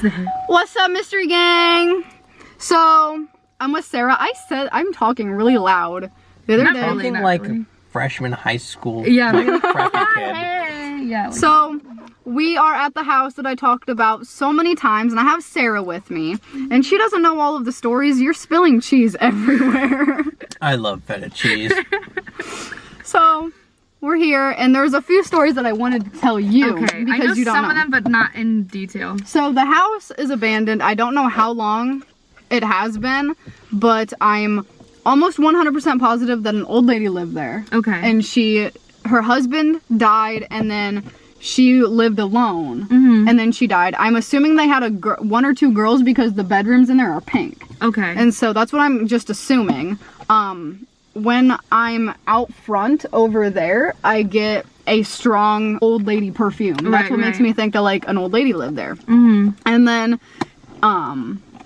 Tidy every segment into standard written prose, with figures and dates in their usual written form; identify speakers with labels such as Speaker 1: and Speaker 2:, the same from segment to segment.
Speaker 1: What's that?
Speaker 2: What's up, Mystery Gang? So, I'm with Sarah. I said I'm talking really loud the other day.
Speaker 3: Talking like a freshman high school,
Speaker 1: Yeah.
Speaker 3: like, preppy kid.
Speaker 1: Hey, yeah.
Speaker 2: So, we are at the house that I talked about so many times, and I have Sarah with me, and she doesn't know all of the stories. You're spilling cheese everywhere.
Speaker 3: I love feta cheese.
Speaker 2: So, we're here, and there's a few stories that I wanted to tell you
Speaker 1: Okay,
Speaker 2: because
Speaker 1: I know
Speaker 2: you don't
Speaker 1: some
Speaker 2: know.
Speaker 1: of them, but not in detail.
Speaker 2: So, the house is abandoned. I don't know how long it has been, but I'm almost 100% positive that an old lady lived there.
Speaker 1: Okay.
Speaker 2: And her husband died, and then she lived alone,
Speaker 1: Mm-hmm.
Speaker 2: and then she died. I'm assuming they had one or two girls because the bedrooms in there are pink.
Speaker 1: Okay.
Speaker 2: And so that's what I'm just assuming. When I'm out front over there, I get a strong old lady perfume. That's
Speaker 1: Right,
Speaker 2: what makes
Speaker 1: right.
Speaker 2: me think that like an old lady lived there.
Speaker 1: Mm-hmm.
Speaker 2: And then,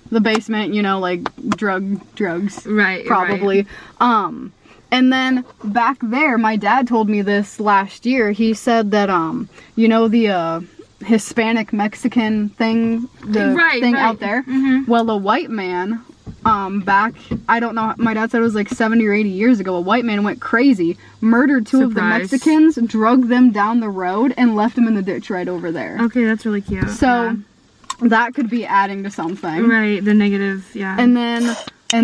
Speaker 2: the basement, you know, like drugs.
Speaker 1: Right.
Speaker 2: Probably.
Speaker 1: Right.
Speaker 2: And then back there, my dad told me this last year. He said that, you know, the Hispanic Mexican thing, the
Speaker 1: Right,
Speaker 2: thing
Speaker 1: right.
Speaker 2: out there.
Speaker 1: Mhm.
Speaker 2: Well, a white man, back, I don't know, my dad said it was like 70 or 80 years ago, a white man went crazy, murdered two of the
Speaker 1: Surprise.
Speaker 2: Mexicans, drugged them down the road, and left them in the ditch right over there.
Speaker 1: Okay, that's really cute.
Speaker 2: So, that could be adding to something.
Speaker 1: yeah. Right, the negative, yeah.
Speaker 2: And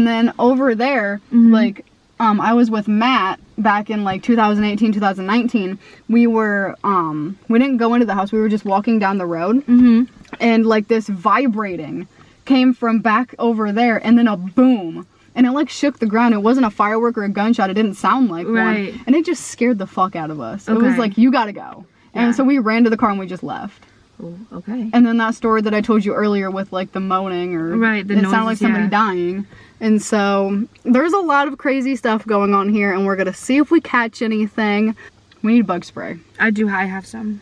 Speaker 2: then over there,
Speaker 1: Mhm.
Speaker 2: like, I was with Matt back in like 2018, 2019. We didn't go into the house. We were just walking down the road,
Speaker 1: Mm-hmm.
Speaker 2: and like this vibrating came from back over there, and then a boom. And it like shook the ground. It wasn't a firework or a gunshot. It didn't sound like
Speaker 1: Right.
Speaker 2: one. And it just scared the fuck out of us. It was
Speaker 1: Okay.
Speaker 2: like, you gotta go.
Speaker 1: Yeah.
Speaker 2: And so we ran to the car and we just left.
Speaker 1: Oh, okay.
Speaker 2: And then that story that I told you earlier with like the moaning or
Speaker 1: Right, the
Speaker 2: it sounded like
Speaker 1: noises,
Speaker 2: somebody
Speaker 1: yeah.
Speaker 2: dying. And so there's a lot of crazy stuff going on here, and we're gonna see if we catch anything. We need bug spray.
Speaker 1: I have some.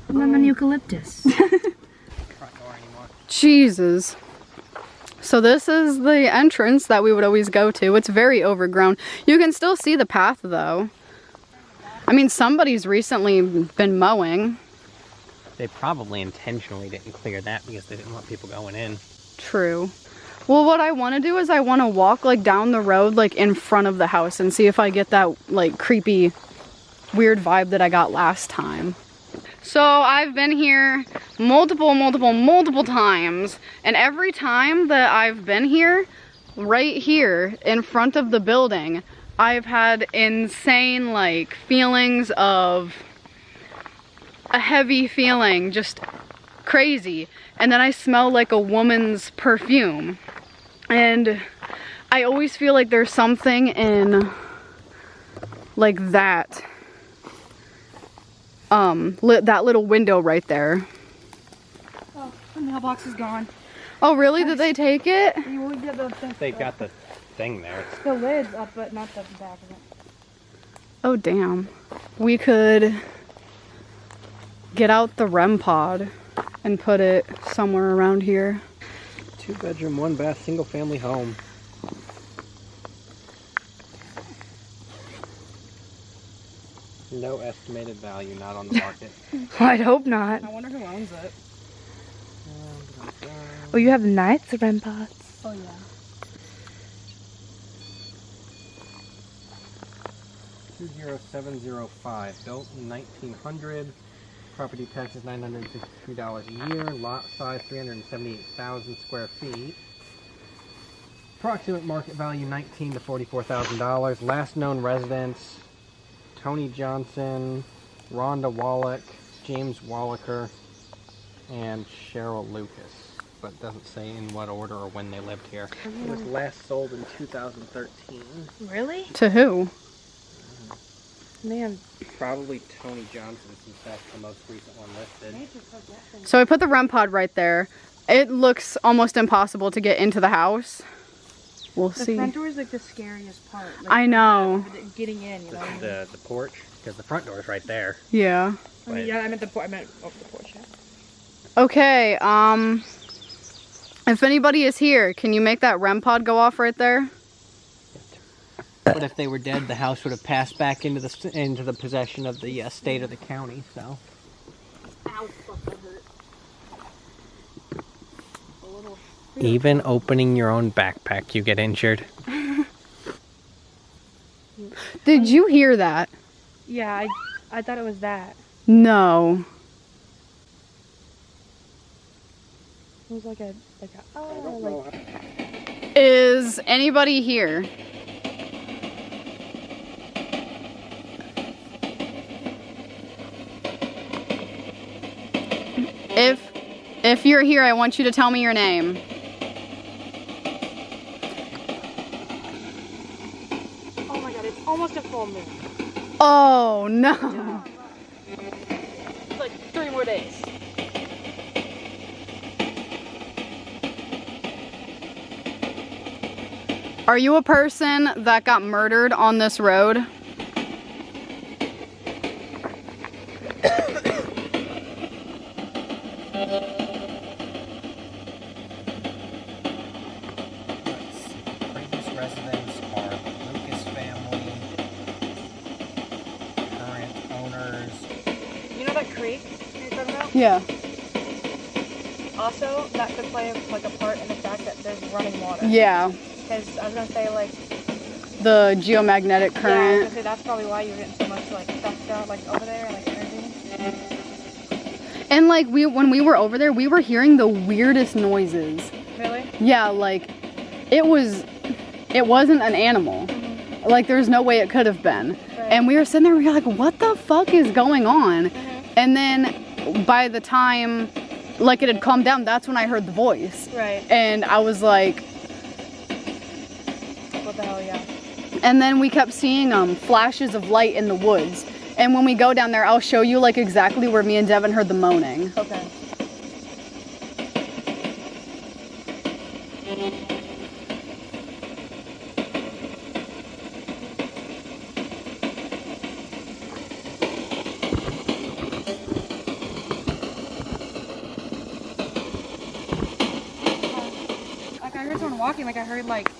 Speaker 1: Lemon eucalyptus.
Speaker 2: Jesus. So this is the entrance that we would always go to. It's very overgrown. You can still see the path though. I mean, somebody's recently been mowing.
Speaker 3: They probably intentionally didn't clear that because they didn't want people going in.
Speaker 2: True. Well, what I want to do is I want to walk like down the road like in front of the house and see if I get that like creepy weird vibe that I got last time. So I've been here multiple times, and every time that I've been here, right here in front of the building, I've had insane like feelings of a heavy feeling, just crazy. And then I smell like a woman's perfume. And I always feel like there's something in like that. That little window right there.
Speaker 4: Oh, the mailbox is gone.
Speaker 2: Oh really? Did they take it?
Speaker 4: You will get the thing.
Speaker 3: They got the thing there.
Speaker 4: The lid's up, but not the back of it.
Speaker 2: Oh damn. We could get out the REM pod and put it somewhere around here.
Speaker 3: 2-bedroom, 1-bath, single-family home. No estimated value, not on the market.
Speaker 1: I'd hope not.
Speaker 4: I wonder who owns it.
Speaker 1: Oh, you have nice REM pods.
Speaker 4: Oh yeah.
Speaker 3: 20705, built in 1900. Property tax is $963 a year. Lot size 378,000 square feet. Approximate market value $19,000 to $44,000. Last known residents: Tony Johnson, Rhonda Wallach, James Wallaker, and Cheryl Lucas. But it doesn't say in what order or when they lived here. It was last sold in 2013.
Speaker 1: Really?
Speaker 2: To who?
Speaker 1: Man.
Speaker 3: Probably Tony Johnson, since that's the most recent one listed.
Speaker 2: So I put the REM pod right there. It looks almost impossible to get into the house. We'll
Speaker 4: The
Speaker 2: see.
Speaker 4: front door is like the scariest part. Like,
Speaker 2: I know.
Speaker 4: getting in, you know.
Speaker 3: The porch, because the front door is right there.
Speaker 2: Yeah.
Speaker 4: I mean, yeah, I meant the porch. I meant over the porch. Yeah.
Speaker 2: Okay, if anybody is here, can you make that REM pod go off right there?
Speaker 3: But if they were dead, the house would have passed back into the possession of the state or the county. So. Even opening your own backpack, you get injured.
Speaker 2: Did you hear that?
Speaker 1: Yeah, I thought it was that.
Speaker 2: No.
Speaker 1: It was like a
Speaker 2: Is anybody here? If you're here, I want you to tell me your name.
Speaker 1: Oh my god, it's almost a full moon.
Speaker 2: Oh no.
Speaker 1: It's like 3 more days.
Speaker 2: Are you a person that got murdered on this road?
Speaker 3: Previous residents are the Lucas family, current owners.
Speaker 4: You know that creek you're talking about?
Speaker 2: Yeah.
Speaker 4: Also, that could play like a part in the fact that there's running water.
Speaker 2: Yeah.
Speaker 4: Because I was gonna say like,
Speaker 2: The geomagnetic
Speaker 4: yeah, I was
Speaker 2: current.
Speaker 4: gonna say that's probably why you're getting so much like stuff down like over there and like energy.
Speaker 2: And like when we were over there, we were hearing the weirdest noises.
Speaker 4: Really?
Speaker 2: Yeah, like it wasn't an animal. Like there's no way it could have been.
Speaker 4: Right.
Speaker 2: And we were sitting there, we were like, what the fuck is going on? And then by the time like it had calmed down, that's when I heard the voice.
Speaker 4: Right.
Speaker 2: And I was like,
Speaker 4: What the hell? Yeah.
Speaker 2: and then we kept seeing flashes of light in the woods. And when we go down there, I'll show you like exactly where me and Devin heard the moaning.
Speaker 4: Okay. Like I heard someone walking. Like I heard like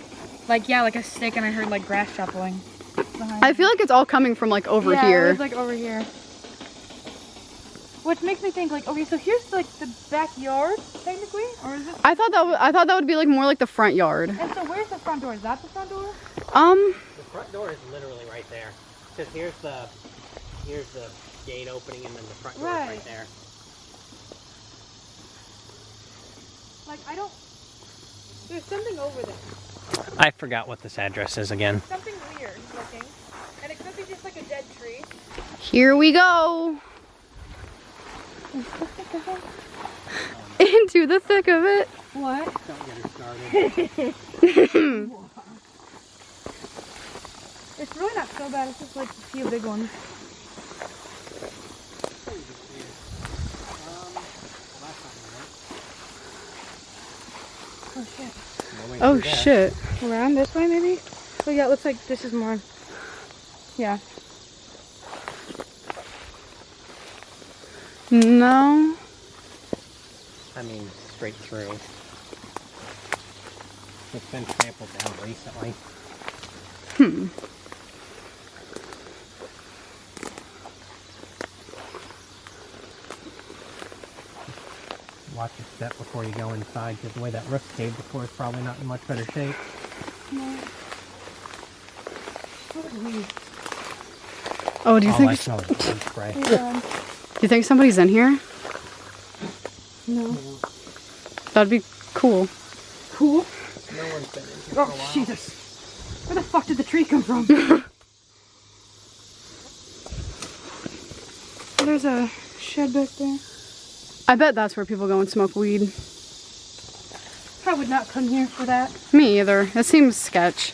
Speaker 4: yeah, like a stick, and I heard like grass shuffling behind.
Speaker 2: I feel like it's all coming from like over
Speaker 4: yeah,
Speaker 2: here.
Speaker 4: it was like over here. Which makes me think like, okay, so here's like the backyard technically, or is it?
Speaker 2: I thought that would be like more like the front yard.
Speaker 4: And so where's the front door? Is that the front door?
Speaker 3: The front door is literally right there. Because here's the gate opening and then the front door is
Speaker 4: Right.
Speaker 3: right there.
Speaker 4: Like I don't. There's something over there.
Speaker 3: I forgot what this address is again.
Speaker 4: Something weird looking, and it could be just like a dead tree.
Speaker 2: Here we go. Into the thick of it.
Speaker 4: What?
Speaker 3: Don't get her started.
Speaker 4: It's really not so bad. It's just like a few big ones. Oh shit.
Speaker 2: Oh shit.
Speaker 4: Around this way maybe? Oh yeah, it looks like this is more. Yeah.
Speaker 2: No.
Speaker 3: I mean, straight through. It's been trampled down recently. Watch your step before you go inside, because the way that roof caved before is probably not in much better shape.
Speaker 2: Oh, do you
Speaker 3: All
Speaker 2: think
Speaker 3: I smell is bug spray.
Speaker 2: do you think somebody's in here?
Speaker 4: No.
Speaker 2: That'd be cool.
Speaker 4: Cool.
Speaker 3: No one's been in here
Speaker 4: Oh
Speaker 3: for a while.
Speaker 4: Jesus. Where the fuck did the tree come from? There's a shed back there.
Speaker 2: I bet that's where people go and smoke weed.
Speaker 4: I would not come here for that.
Speaker 2: Me either. It seems sketch.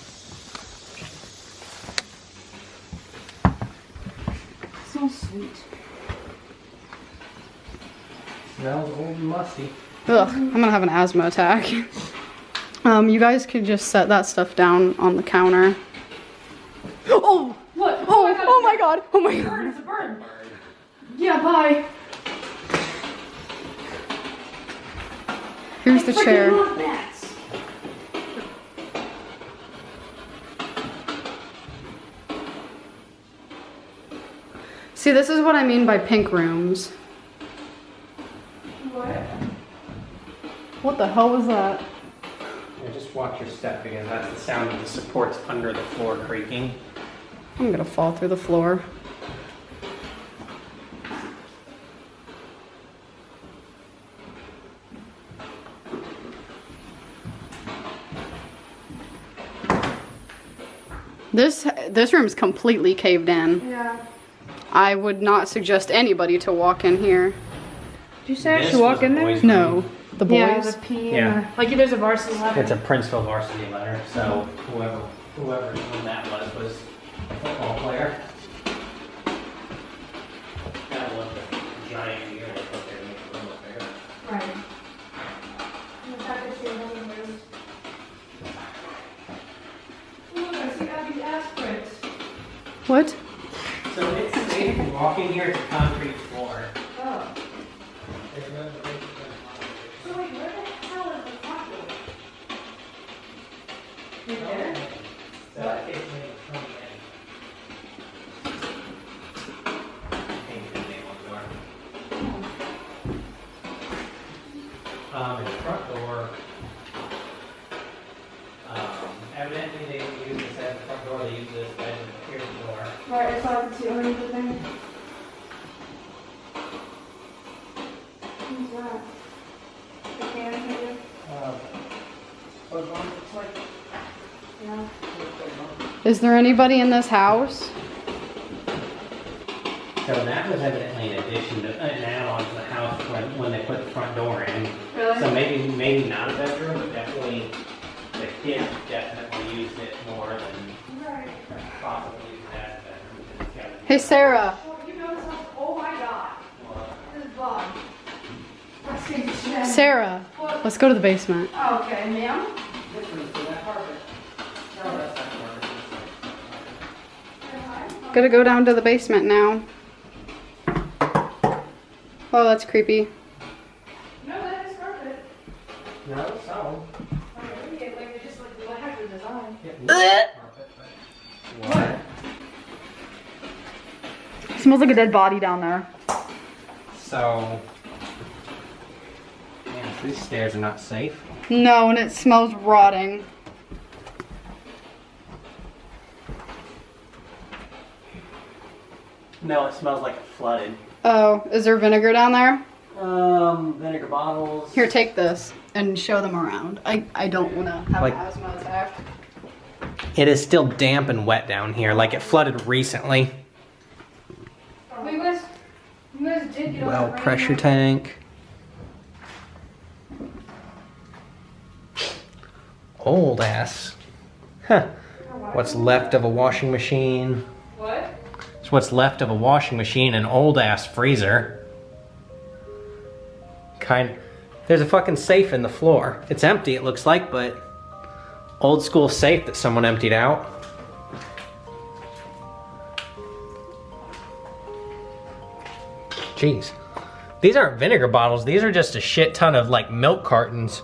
Speaker 4: So sweet.
Speaker 3: Smells old and musty.
Speaker 2: Ugh, I'm gonna have an asthma attack. You guys could just set that stuff down on the counter. Oh!
Speaker 4: What?
Speaker 2: Oh my god! Oh my god!
Speaker 4: It's a bird.
Speaker 2: Yeah, bye. Here's the chair.
Speaker 4: Bats.
Speaker 2: See, this is what I mean by pink rooms.
Speaker 4: What?
Speaker 2: What the hell was that?
Speaker 3: watch your step because that's the sound of the supports under the floor creaking.
Speaker 2: I'm gonna fall through the floor. This room's completely caved in.
Speaker 4: Yeah.
Speaker 2: I would not suggest anybody to walk in here.
Speaker 4: Did you say I
Speaker 3: This
Speaker 4: should
Speaker 3: was
Speaker 4: walk
Speaker 3: a
Speaker 4: in there?
Speaker 3: boys'
Speaker 2: No, the boys.
Speaker 4: Yeah, the P.
Speaker 3: Yeah.
Speaker 4: Like if there's a varsity letter.
Speaker 3: It's a Princeville varsity letter, so whoever's one that was a football player. Gotta love the giant ear look up there to make the room look bigger.
Speaker 4: Right. And the fact that you're living room. Look, I see Abby's aspirates.
Speaker 2: What?
Speaker 3: So it's safe walking here to concrete floor.
Speaker 4: Oh. So wait, where the hell is the front door? Right there?
Speaker 3: So that case made it from in the front door, evidently they didn't use this as the front door, they used this as a pier door.
Speaker 4: Right, I saw the two underneath the thing. Who's that? The can maybe? Yeah.
Speaker 2: Is there anybody in this house?
Speaker 3: So that was evidently an addition to, an add-on to the house when they put the front door in.
Speaker 4: Really?
Speaker 3: So maybe not a bedroom, but definitely, the kids definitely used it more than
Speaker 4: Right.
Speaker 3: possibly used it as a bedroom. because it's got a-
Speaker 2: Hey, Sarah.
Speaker 4: Oh, you know something? Oh my god. This is bug. That scared the shit out of me.
Speaker 2: Sarah,
Speaker 4: What?
Speaker 2: let's go to the basement.
Speaker 4: Oh, okay, ma'am.
Speaker 3: Which one's for that carpet? No, that's not carpet.
Speaker 2: Gotta go down to the basement now. Oh, that's creepy.
Speaker 4: No, that is carpet.
Speaker 3: No, so.
Speaker 4: Okay, maybe it, like, it just like the heck of the design.
Speaker 3: What?
Speaker 2: Smells like a dead body down there.
Speaker 3: So. Man, these stairs are not safe.
Speaker 2: No, and it smells rotting.
Speaker 3: No, it smells like it flooded.
Speaker 2: Oh, is there vinegar down there?
Speaker 3: Vinegar bottles.
Speaker 2: Here, take this and show them around. I don't want to have
Speaker 3: Like-
Speaker 2: an asthma attack.
Speaker 3: It is still damp and wet down here, like it flooded recently.
Speaker 4: Oh, you guys did get
Speaker 3: Well,
Speaker 4: all the
Speaker 3: pressure
Speaker 4: rain.
Speaker 3: tank. Old ass. Huh. What's left of a washing machine.
Speaker 4: What?
Speaker 3: It's what's left of a washing machine, an old ass freezer. There's a fucking safe in the floor. It's empty, it looks like, but old school safe that someone emptied out. Jeez. These aren't vinegar bottles, these are just a shit ton of like milk cartons.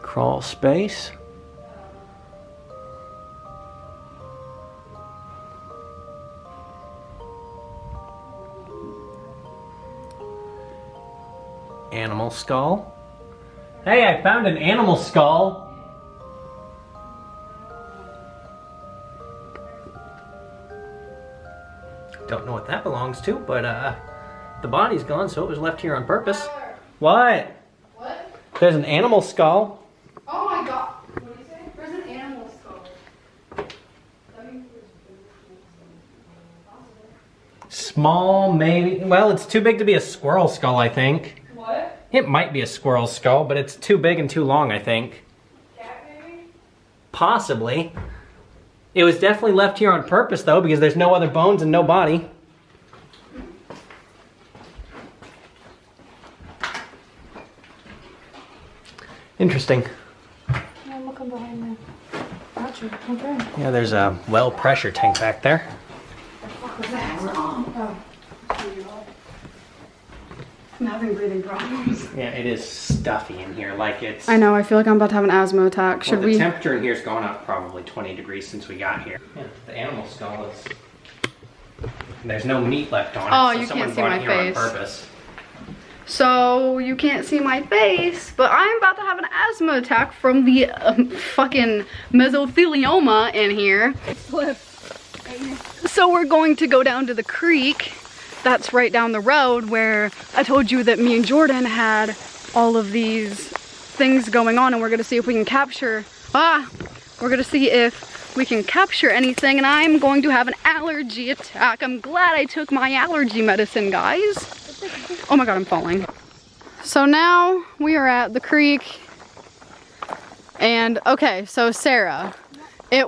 Speaker 3: Crawl space. Animal skull. Hey, I found an animal skull. Don't know what that belongs to, but the body's gone, so it was left here on purpose. What?
Speaker 2: What?
Speaker 3: There's an animal skull.
Speaker 2: Oh my god. What do you say? Where's an animal skull?
Speaker 3: Small, maybe. Well, it's too big to be a squirrel skull, I think.
Speaker 4: What?
Speaker 3: It might be a squirrel skull, but it's too big and too long, I think.
Speaker 4: Cat maybe?
Speaker 3: Possibly. It was definitely left here on purpose, though, because there's no other bones and no body. Interesting.
Speaker 4: Yeah, I'm looking behind me. Gotcha. Okay.
Speaker 3: Yeah, there's a well pressure tank back there.
Speaker 4: What was that? Oh.
Speaker 2: I'm having breathing problems.
Speaker 3: Yeah, it is stuffy in here, like it's...
Speaker 2: I know, I feel like I'm about to have an asthma attack. Should
Speaker 3: Well, the
Speaker 2: we?
Speaker 3: temperature in here's gone up probably 20 degrees since we got here. Yeah, the animal skull is There's no meat left on it.
Speaker 2: Oh,
Speaker 3: so
Speaker 2: you
Speaker 3: someone
Speaker 2: can't see
Speaker 3: brought
Speaker 2: my
Speaker 3: it here on
Speaker 2: face.
Speaker 3: purpose.
Speaker 2: So you can't see my face, but I'm about to have an asthma attack from the fucking mesothelioma in here. So we're going to go down to the creek that's right down the road where I told you that me and Jordan had all of these things going on, and we're gonna see if we can capture, we're gonna see if we can capture anything, and I'm going to have an allergy attack. I'm glad I took my allergy medicine, guys. Oh my God, I'm falling. So now we are at the creek, and okay, so Sarah, I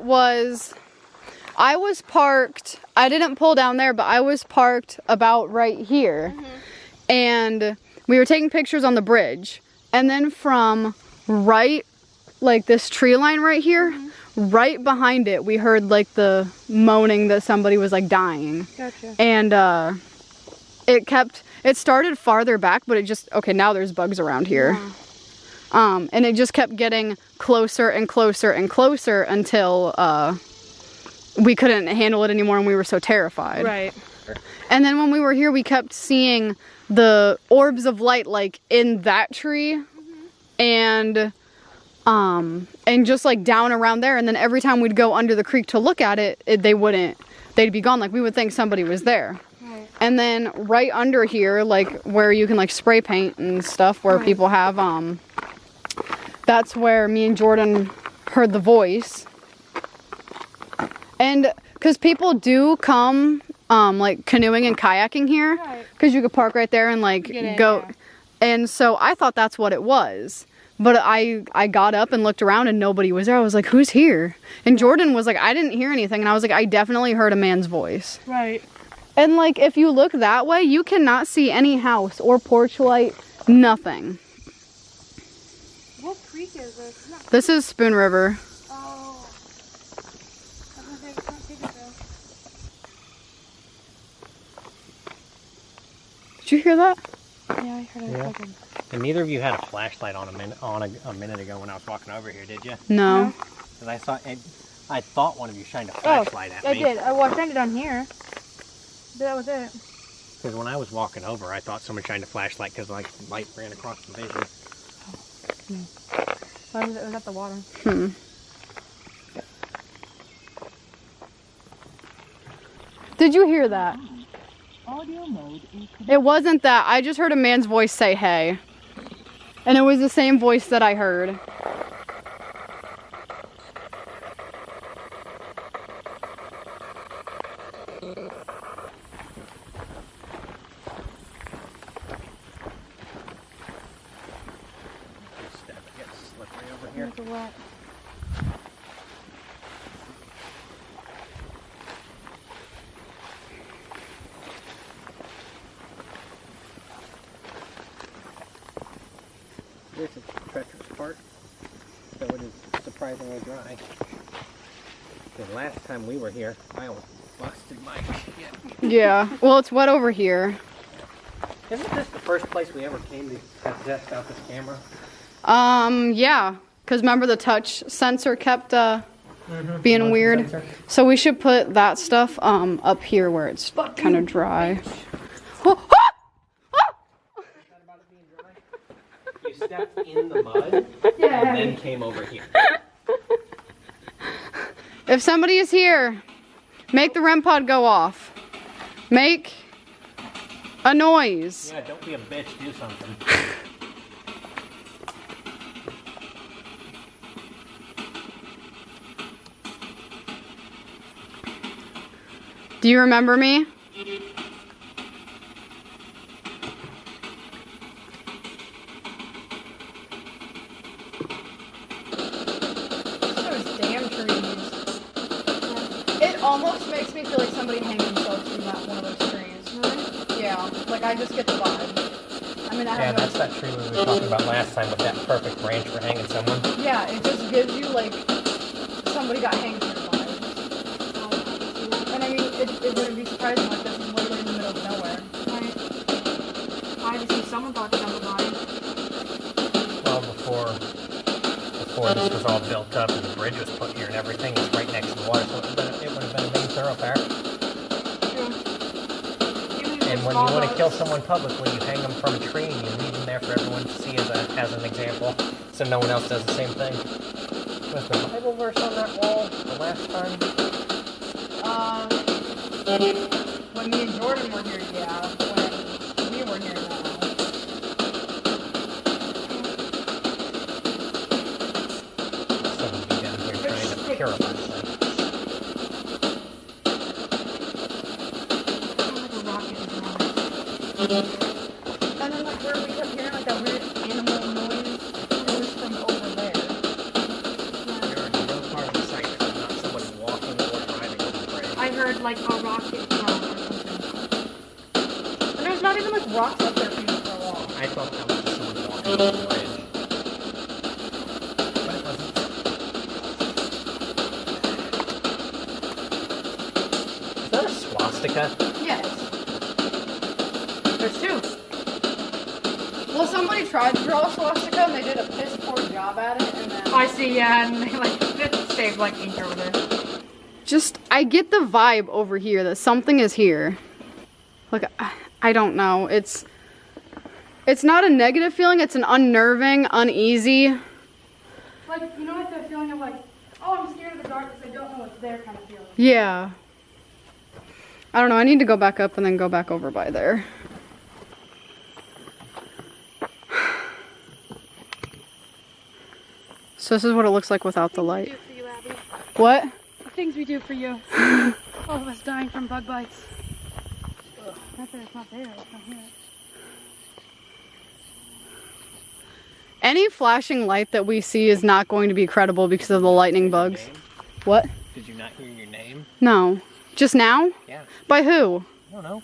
Speaker 2: was parked, I didn't pull down there, but I was parked about right here, and we were taking pictures on the bridge, and then from right, like this tree line right here, right behind it, we heard like the moaning that somebody was like dying.
Speaker 1: Gotcha.
Speaker 2: And it started farther back, but it just, okay, now there's bugs around here. Yeah. And it just kept getting closer and closer and closer until we couldn't handle it anymore and we were so terrified.
Speaker 1: Right.
Speaker 2: And then when we were here, we kept seeing the orbs of light like in that tree and just like down around there. And then every time we'd go under the creek to look at it, they'd be gone. Like we would think somebody was there.
Speaker 1: Right.
Speaker 2: And then right under here, like where you can like spray paint and stuff where people have, that's where me and Jordan heard the voice. And because people do come like canoeing and kayaking here, because you could park right there and like go. Yeah. And so I thought that's what it was. But I got up and looked around and nobody was there. I was like, who's here? And Jordan was like, I didn't hear anything. And I was like, I definitely heard a man's voice.
Speaker 1: Right.
Speaker 2: And like, if you look that way, you cannot see any house or porch light, nothing.
Speaker 1: What creek is this? Not
Speaker 2: This is Spoon River.
Speaker 1: Oh. I was gonna say, it's not Piggyville.
Speaker 2: Did you hear that?
Speaker 1: Yeah, I heard it.
Speaker 3: Yeah.
Speaker 1: Okay.
Speaker 3: And neither of you had a flashlight on a minute ago when I was walking over here, did you?
Speaker 2: No.
Speaker 3: Because I thought one of you shined a flashlight at me.
Speaker 1: I did. I shined it on here. But that was it.
Speaker 3: Because when I was walking over, I thought someone shined a flashlight because like light ran across the vision.
Speaker 1: Well, it was at the water.
Speaker 2: Did you hear that?
Speaker 1: Audio mode is
Speaker 2: It wasn't that. I just heard a man's voice say, hey. And it was the same voice that I heard.
Speaker 3: Step, it gets slippery over here.
Speaker 1: It's wet.
Speaker 3: This is the treacherous part, so it is surprisingly dry. The last time we were here, I almost busted my shin.
Speaker 2: Yeah. Well, it's wet over here.
Speaker 3: Isn't this the first place we ever came to test out this camera?
Speaker 2: Yeah. Because remember the touch sensor kept being weird. So we should put that stuff up here where it's kind of dry. Oh,
Speaker 3: You stepped in the mud and then came over here.
Speaker 2: if somebody is here, make the REM pod go off. Make a noise.
Speaker 3: Yeah, don't be a bitch, do something.
Speaker 2: Do you remember me? Those damn trees. It almost makes me feel like somebody hanged themselves from that one of those trees. Really? Yeah. Like I just get the vibe. I mean, I
Speaker 3: Yeah,
Speaker 2: have
Speaker 3: that's that tree we were talking about last time with that perfect branch for hanging someone.
Speaker 2: Yeah, it just gives you like somebody got hanged from the vibe. And I mean, it wouldn't be surprising like this is literally in the middle of nowhere.
Speaker 1: Right. Obviously, someone thought down the line.
Speaker 3: Well, before this was all built up and the bridge was put here and everyththing, it's right next to the water, so it would have been a main thoroughfare.
Speaker 1: True.
Speaker 3: And when you want to kill someone publicly, you hang them from a tree and you leave them there for everyone to see as an example, so no one else does the same thing. Was the Bible verse on that wall the last time?
Speaker 2: When me and Jordan were here, yeah. When we were here, no.
Speaker 3: Someone be down here trying to purify things.
Speaker 2: And then like where we kept hearing like that weird animal noise, it was from over there.
Speaker 3: You're in no part of the site that is not somebody walking or driving over the bridge.
Speaker 4: I heard like a rocket drop or something. And there's not even like rocks up there for you to throw off.
Speaker 3: I thought that was just someone walking over the bridge. But it wasn't. Is that a swastika?
Speaker 2: Yes.
Speaker 4: There's two.
Speaker 2: Well, somebody tried to draw a swastika and they did a piss poor job at it, and then
Speaker 4: I see, yeah, and they like saved like ink over there.
Speaker 2: just I get the vibe over here that something is here. Like I don't know. It's not a negative feeling. It's an unnerving, uneasy.
Speaker 4: Like, you know, like the feeling of like, oh, I'm scared of the dark because I don't know what's there kind of feeling.
Speaker 2: Yeah. I don't know. I need to go back up and then go back over by there. So this is what it looks like without the light.
Speaker 4: For you, Abby.
Speaker 2: What?
Speaker 4: The things we do for you. All of us dying from bug bites. Not that it's not there. It's not here.
Speaker 2: Any flashing light that we see is not going to be credible because of the lightning bugs. What?
Speaker 3: Did you not hear your name?
Speaker 2: No. Just now?
Speaker 3: Yeah.
Speaker 2: By who?
Speaker 3: I don't know.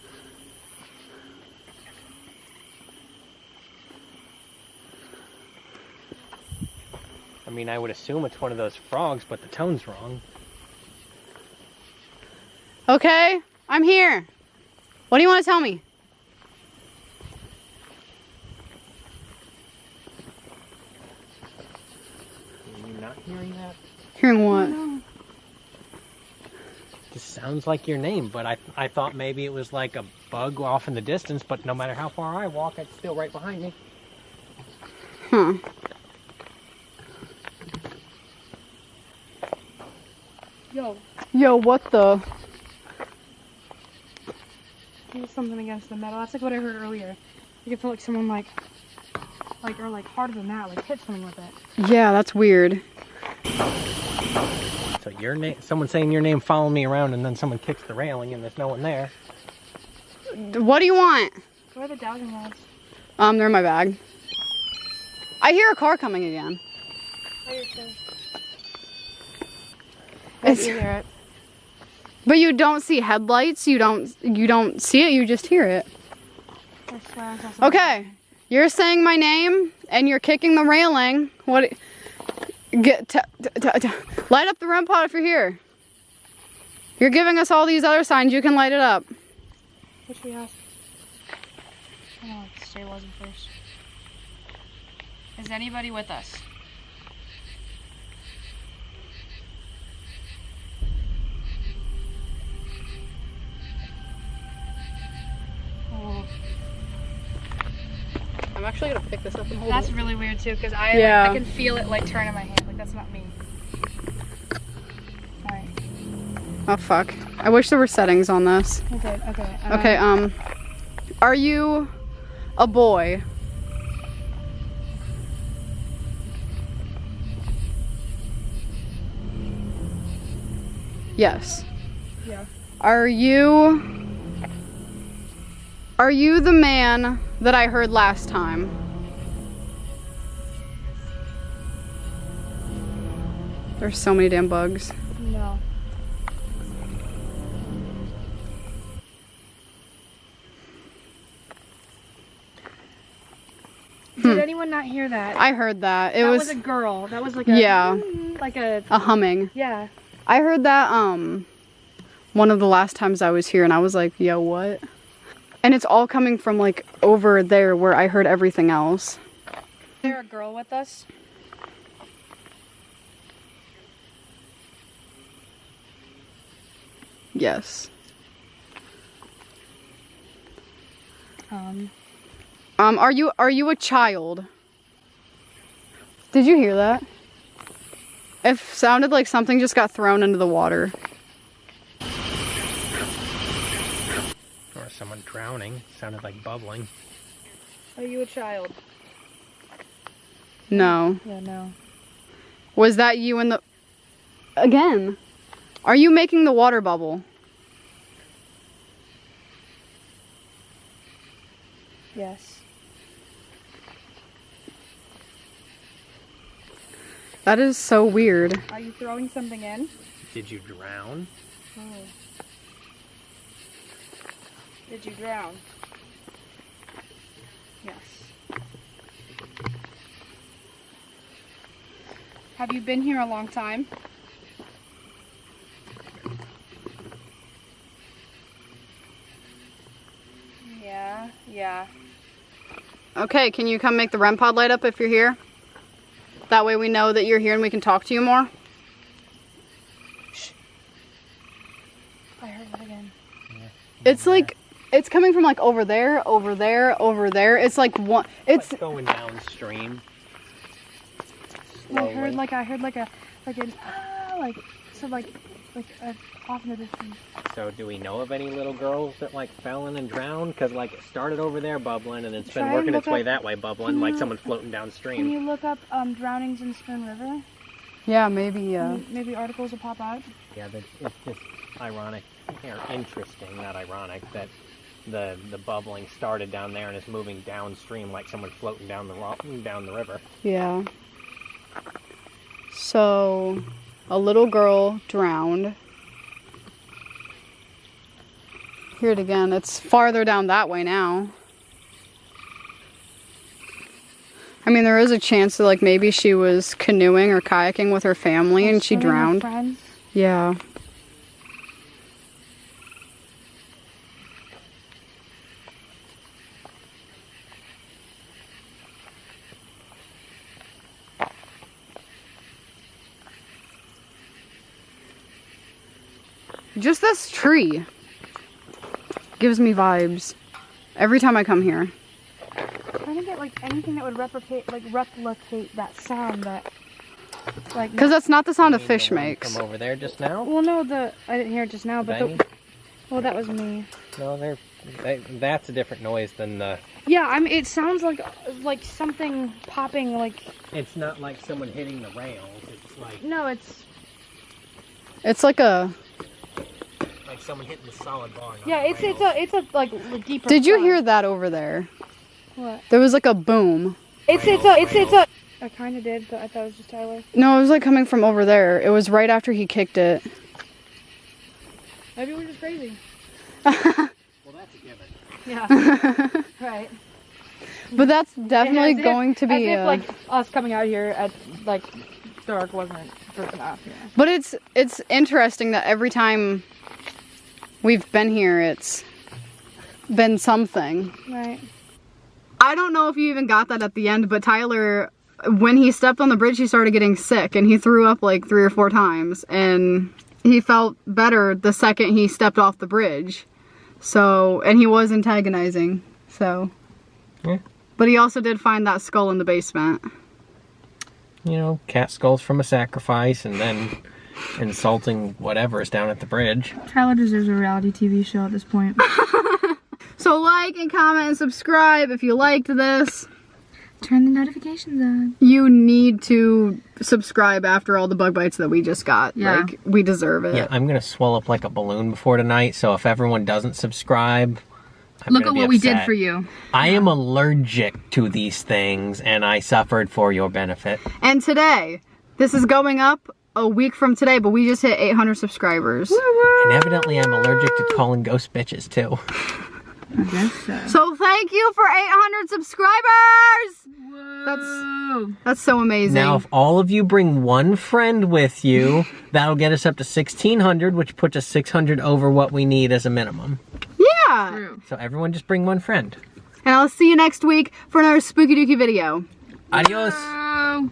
Speaker 3: I mean, I would assume it's one of those frogs, but the tone's wrong.
Speaker 2: Okay, I'm here. What do you want to tell me?
Speaker 3: Are you not hearing that?
Speaker 2: Hearing what?
Speaker 3: This sounds like your name, but I thought maybe it was like a bug off in the distance, but no matter how far I walk, it's still right behind me.
Speaker 2: Huh. Yo, what the?
Speaker 4: There's something against the metal. That's like what I heard earlier. You can feel like someone like or like harder than that, like hit something with it.
Speaker 2: Yeah, that's weird.
Speaker 3: So your name, someone saying your name, following me around, and then someone kicks the railing, and there's no one there.
Speaker 2: What do you want?
Speaker 4: Where are the dowsing rods?
Speaker 2: They're in my bag. I hear a car coming again. It's,
Speaker 4: You hear it.
Speaker 2: but you don't see headlights. You don't see it. You just hear it.
Speaker 4: I swear I saw something.
Speaker 2: Okay, you're saying my name and you're kicking the railing. What? Light up the REM pod if you're here. You're giving us all these other signs. You can light it up.
Speaker 4: What should we ask? I don't know, like stabilize him first. Is anybody with us? Oh,
Speaker 2: I'm actually gonna pick this up and hold
Speaker 4: that's
Speaker 2: it.
Speaker 4: really weird too, because I
Speaker 2: Yeah.
Speaker 4: I can feel it like turn in my hand. Like that's not me. Alright.
Speaker 2: Oh fuck! I wish there were settings on this.
Speaker 4: Okay. Okay.
Speaker 2: Okay. Are you a boy? Yes.
Speaker 4: Yeah.
Speaker 2: Are you the man that I heard last time? There's so many damn bugs.
Speaker 4: No. Did anyone not hear that?
Speaker 2: I heard that. It
Speaker 4: That
Speaker 2: was
Speaker 4: was a girl. That was like a
Speaker 2: Yeah.
Speaker 4: like a
Speaker 2: a humming.
Speaker 4: yeah.
Speaker 2: I heard that one of the last times I was here, and I was like, yo, what? And it's all coming from like over there where I heard everything else.
Speaker 4: Is there a girl with us?
Speaker 2: Yes. Are you a child? Did you hear that? It sounded like something just got thrown into the water.
Speaker 3: Or someone drowning. Sounded like bubbling.
Speaker 4: Are you a child?
Speaker 2: No.
Speaker 4: Yeah, no.
Speaker 2: Was that you in the... Again. Are you making the water bubble?
Speaker 4: Yes.
Speaker 2: That is so weird.
Speaker 4: Are you throwing something in?
Speaker 3: Did you drown?
Speaker 4: Oh. Did you drown? Yes. Have you been here a long time? Yeah.
Speaker 2: Okay, can you come make the REM pod light up if you're here? That way we know that you're here and we can talk to you more.
Speaker 4: I heard it again.
Speaker 2: It's like, it's coming from like over there, over there, over there. It's like one, it's...
Speaker 3: Like going downstream.
Speaker 4: I heard like off in the distance.
Speaker 3: So do we know of any little girls that like fell in and drowned? Because like it started over there bubbling and it's been
Speaker 4: Try and
Speaker 3: working its
Speaker 4: look
Speaker 3: way
Speaker 4: up-
Speaker 3: that way bubbling, like someone's floating
Speaker 4: Can
Speaker 3: downstream.
Speaker 4: you look up drownings in Spoon River?
Speaker 2: Yeah, maybe,
Speaker 4: Maybe articles will pop out.
Speaker 3: Yeah, it's just ironic, or interesting, not ironic, that the bubbling started down there and is moving downstream like someone floating down the river.
Speaker 2: yeah. So, a little girl drowned. Hear it again. It's farther down that way now. I mean, there is a chance that like maybe she was canoeing or kayaking with her family and she
Speaker 4: Swimming with
Speaker 2: drowned.
Speaker 4: friends.
Speaker 2: Yeah. Just this tree gives me vibes every time I come here.
Speaker 4: Trying to get like anything that would replicate that sound that like.
Speaker 2: Because that's not the sound a
Speaker 3: You mean
Speaker 2: fish
Speaker 3: the one
Speaker 2: makes.
Speaker 3: From over there just now?
Speaker 4: Well, no, I didn't hear it just now, but
Speaker 3: Banging?
Speaker 4: well, that was me.
Speaker 3: No, that's a different noise than the...
Speaker 4: Yeah, I mean, it sounds like something popping. Like
Speaker 3: It's not like someone hitting the rails. It's
Speaker 4: no, it's
Speaker 2: It's like a...
Speaker 3: like someone hitting the solid bar. not
Speaker 4: yeah,
Speaker 3: the rails.
Speaker 4: it's a like deeper.
Speaker 2: Did you
Speaker 4: sound.
Speaker 2: hear that over there?
Speaker 4: What?
Speaker 2: There was like a boom.
Speaker 4: It's a. I kind of did, but I thought it was just Tyler.
Speaker 2: No, it was like coming from over there. It was right after he kicked it.
Speaker 4: Maybe we're just crazy.
Speaker 3: Well, that's a given.
Speaker 4: Yeah. Right.
Speaker 2: But that's definitely
Speaker 4: As if-
Speaker 2: going to
Speaker 4: as
Speaker 2: be
Speaker 4: if,
Speaker 2: a...
Speaker 4: like us coming out here at like dark wasn't good enough. Yeah.
Speaker 2: But it's interesting that every time we've been here, it's been something.
Speaker 4: Right.
Speaker 2: I don't know if you even got that at the end, but Tyler, when he stepped on the bridge, he started getting sick and he threw up like 3 or 4 times and he felt better the second he stepped off the bridge. So, and he was antagonizing, so.
Speaker 3: Yeah.
Speaker 2: But he also did find that skull in the basement.
Speaker 3: You know, cat skulls from a sacrifice and then insulting whatever is down at the bridge.
Speaker 4: Tyler deserves a reality TV show at this point.
Speaker 2: So like and comment and subscribe if you liked this.
Speaker 4: Turn the notifications on.
Speaker 2: You need to subscribe after all the bug bites that we just got.
Speaker 4: Yeah.
Speaker 2: Like, we deserve it.
Speaker 3: Yeah, I'm gonna swell up like a balloon before tonight, so if everyone doesn't subscribe, I'm
Speaker 2: Look
Speaker 3: gonna
Speaker 2: at
Speaker 3: be
Speaker 2: what we did
Speaker 3: upset.
Speaker 2: for you.
Speaker 3: I am allergic to these things, and I suffered for your benefit.
Speaker 2: And today, this is going up a week from today, but we just hit 800 subscribers.
Speaker 3: And evidently I'm allergic to calling ghost bitches, too.
Speaker 4: I guess so.
Speaker 2: So thank you for 800 subscribers! That's so amazing.
Speaker 3: Now, if all of you bring one friend with you, that'll get us up to 1,600, which puts us 600 over what we need as a minimum.
Speaker 2: Yeah!
Speaker 3: So everyone just bring one friend.
Speaker 2: And I'll see you next week for another spooky dooky video.
Speaker 3: Adios!
Speaker 4: Oh.